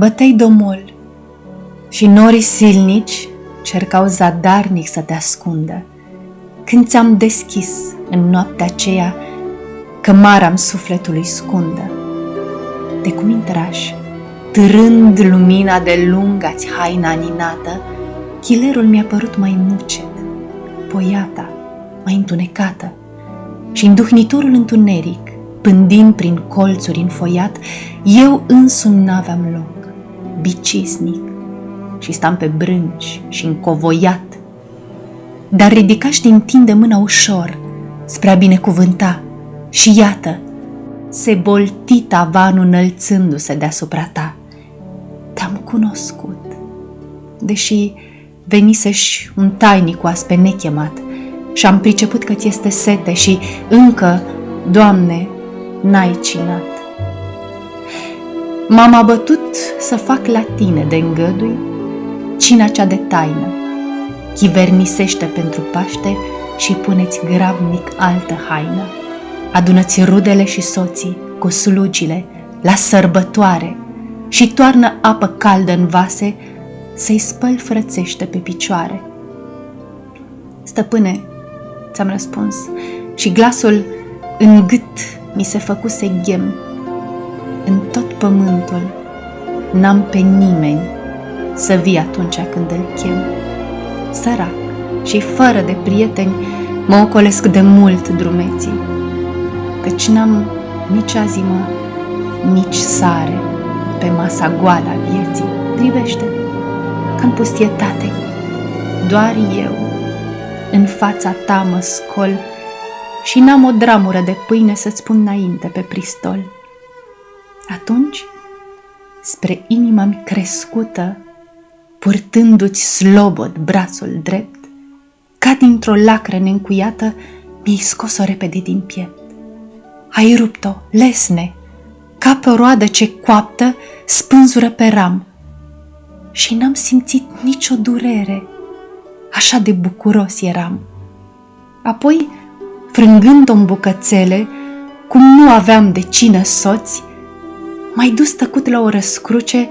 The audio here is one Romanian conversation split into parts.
băteai domol și norii silnici cercau zadarnic să te ascundă. Când ți-am deschis în noaptea aceea cămara-mi sufletului scundă, de cum intrași, târând lumina de lunga-ți haina aninată, chilerul mi-a părut mai mucet, poiata mai întunecată și înduhnitorul întuneric, pândind prin colțuri înfoiat, eu însumi n-aveam loc, bicisnic, și stam pe brânci și încovoiat. Dar ridicași din tinde mâna ușor spre a binecuvânta și iată, se bolti tavanul înălțându-se deasupra ta. Te-am cunoscut, deși veniseși un tainic oaspe nechemat și am priceput că ți este sete și încă, Doamne, n-ai cinat. M-am abătut să fac la tine de îngădui cina cea de taină. Chivernisește pentru Paște și puneți grabnic altă haină. Adună-ți rudele și soții cu slugile la sărbătoare și toarnă apă caldă în vase să-i spăl frățește pe picioare. Stăpâne, ți-am răspuns și glasul în gât mi se făcuse ghem. În tot pământul n-am pe nimeni să vii atunci când îl chem. Sărac și fără de prieteni mă ocolesc de mult drumeții, căci n-am nici azimă, nici sare pe masa goală a vieții. Privește, ca-n pustietate, doar eu în fața ta mă scol și n-am o dramură de pâine să-ți pun înainte pe pristol. Atunci, spre inima-mi crescută, purtându-ți slobod brațul drept, ca dintr-o lacră neîncuiată, mi-ai scos-o repede din piept. Ai rupt-o, lesne, ca pe o roadă ce coaptă spânzură pe ram, și n-am simțit nicio durere, așa de bucuros eram. Apoi, frângând-o în bucățele, cum nu aveam de cină soți, m-ai dus tăcut la o răscruce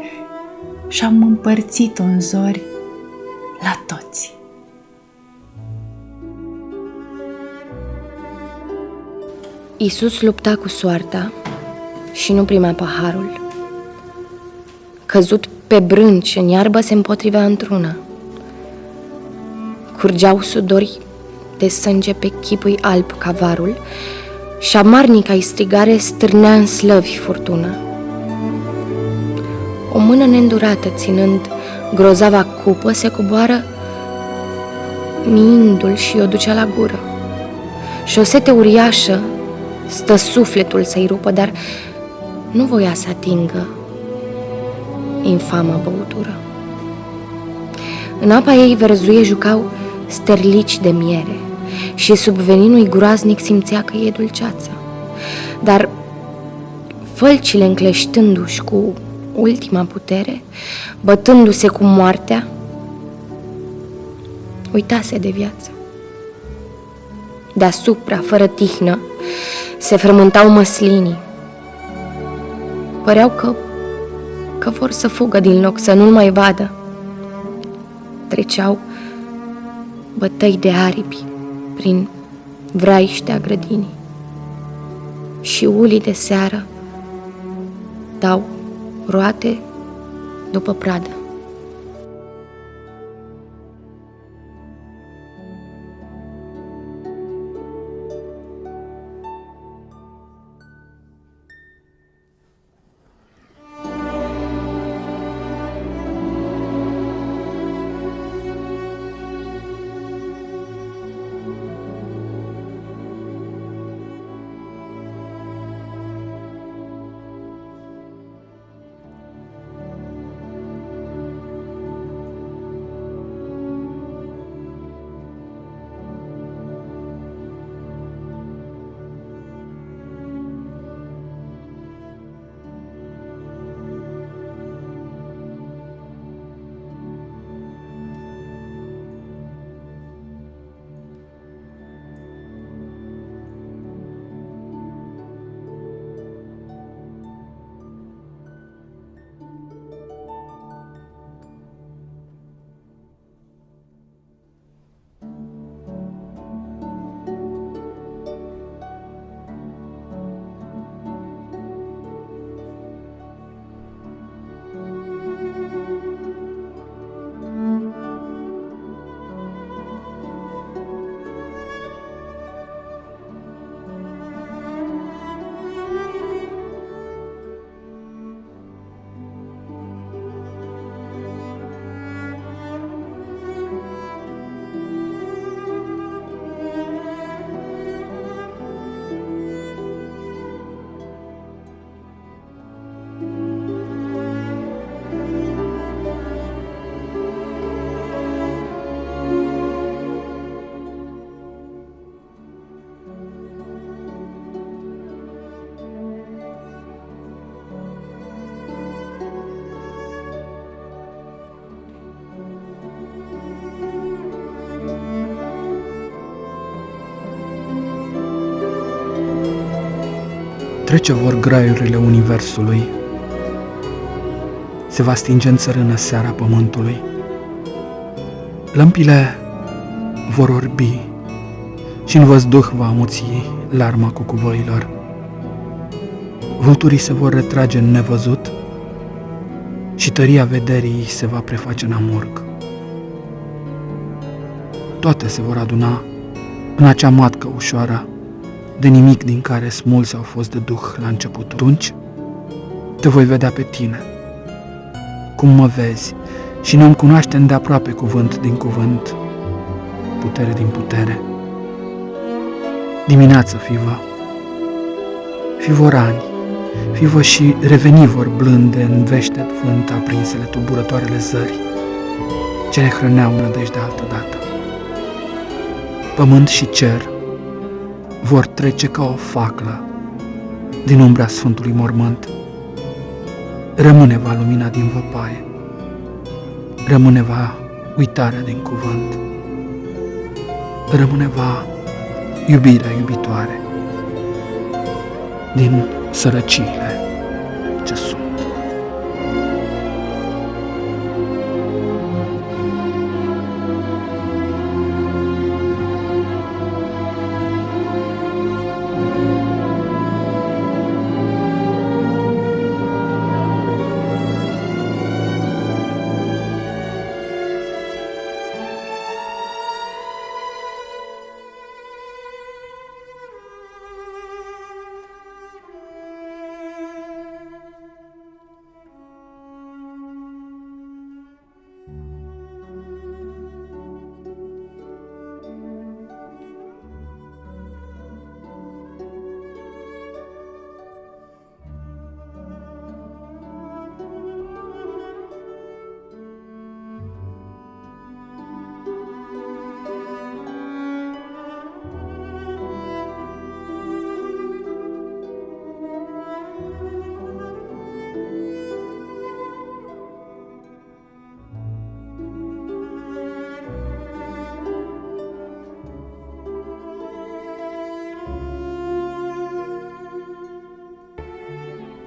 și-am împărțit-o în zori la toți. Iisus lupta cu soarta și nu primea paharul. Căzut pe brânci în iarbă se împotrivea într-una. Curgeau sudori de sânge pe chipul alb ca varul și amarnica-i strigare stârnea în slăvi furtuna. O mână neîndurată, ținând grozava cupă, se coboară miindu-l și o ducea la gură. Și o sete uriașă stă sufletul să-i rupă, dar nu voia să atingă infama băutură. În apa ei verzuie jucau sterlici de miere și sub veninul groaznic simțea că e dulceață. Dar fălcile încleștându-și cu ultima putere, bătându-se cu moartea, uitase de viață. Deasupra, fără tihnă, se frământau măslinii. Păreau că vor să fugă din loc, să nu-l mai vadă. Treceau bătăi de aripi prin vraiștea grădinii și ulii de seară dau roate după pradă. Trece vor graiurile universului, se va stinge în țărână seara pământului. Lămpile vor orbi și în văzduh va amuți larma cucuvăilor. Vulturii se vor retrage în nevăzut și tăria vederii se va preface în amurg. Toate se vor aduna în acea matcă ușoară, de nimic din care smulse au fost de duh la început. Atunci te voi vedea pe tine, cum mă vezi, și ne-om cunoaște îndeaproape cuvânt din cuvânt, putere din putere. Dimineață fi vor ani, fi vor și reveni vor blânde în veștet vânt aprinsele tulburătoarele zări, ce ne hrăneau nădejdea altădată. Pământ și cer vor trece ca o faclă din umbra Sfântului Mormânt. Rămâne va lumina din văpaie, rămâne va uitarea din cuvânt, rămâne va iubirea iubitoare din sărăciile ce sunt.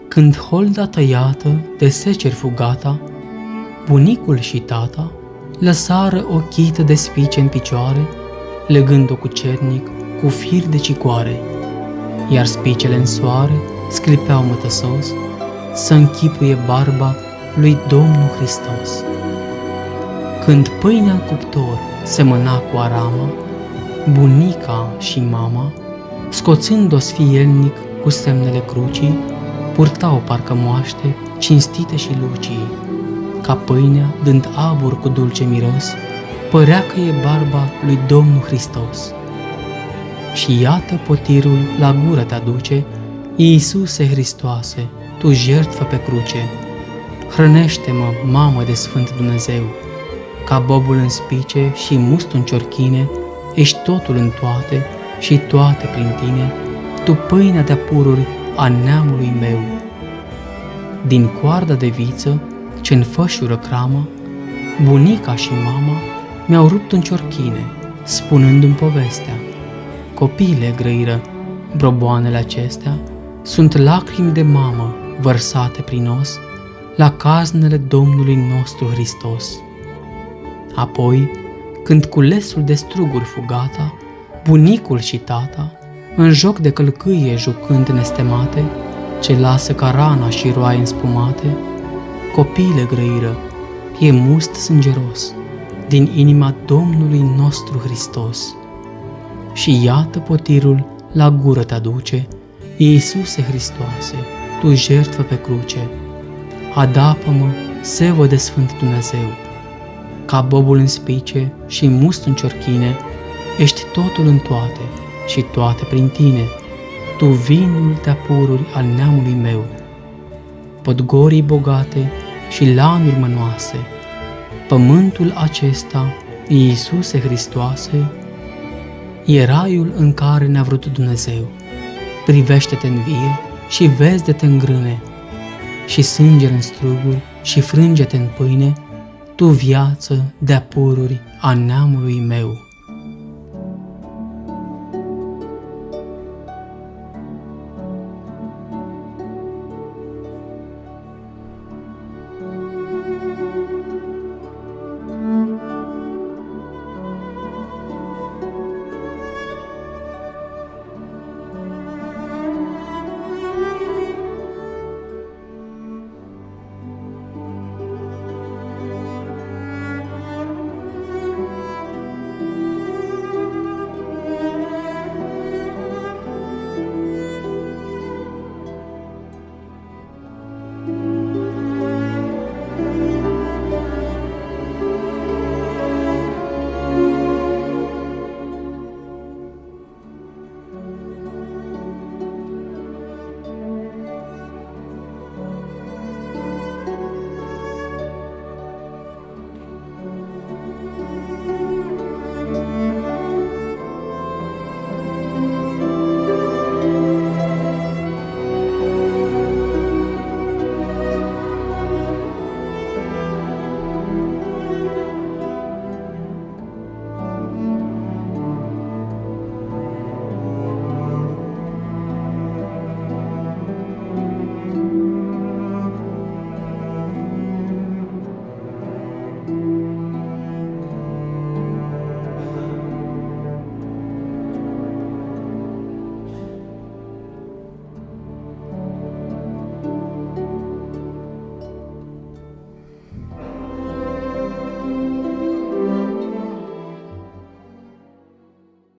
Când holda tăiată de seceri fugata, bunicul și tata lăsară o chită de spice în picioare, legând-o cu cernic cu fir de cicoare, iar spicele în soare sclipeau mătăsos să închipuie barba lui Domnul Hristos. Când pâinea în cuptor semăna cu arama, bunica și mama, scoțând-o sfielnic cu semnele crucii, purtau parcă moaște cinstite și lucii, ca pâinea, dând abur cu dulce miros, părea că e barba lui Domnul Hristos. Și iată potirul la gură te aduce, Iisuse Hristoase, tu jertfă pe cruce. Hrănește-mă, mamă de Sfânt Dumnezeu, ca bobul în spice și mustul în ciorchine, ești totul în toate și toate prin tine, tu pâinea de pururi a neamului meu. Din coarda de viță ce înfășură cramă, bunica și mama mi-au rupt în ciorchine, spunându-mi povestea. Copiile grăiră, broboanele acestea sunt lacrimi de mamă vărsate prin os la caznele Domnului nostru Hristos. Apoi, când culesul de struguri fugata, bunicul și tata, în joc de călcâie jucând nestemate, ce lasă ca rana și roaie înspumate, copiile grăiră, e must sângeros din inima Domnului nostru Hristos. Și iată potirul la gură te aduce, Iisuse Hristoase, tu jertfă pe cruce. Adapă-mă, sevă de Sfânt Dumnezeu, ca bobul în spice și must în ciorchine, ești totul în toate și toate prin tine, tu vinul de pururi al neamului meu. Podgorii bogate și lanuri mănoase, pământul acesta, Iisuse Hristoase, e raiul în care ne-a vrut Dumnezeu. Privește-te în vie și vezi de te îngrâne, și sângere în struguri și frânge-te în pâine, tu viață de-a pururi a neamului meu.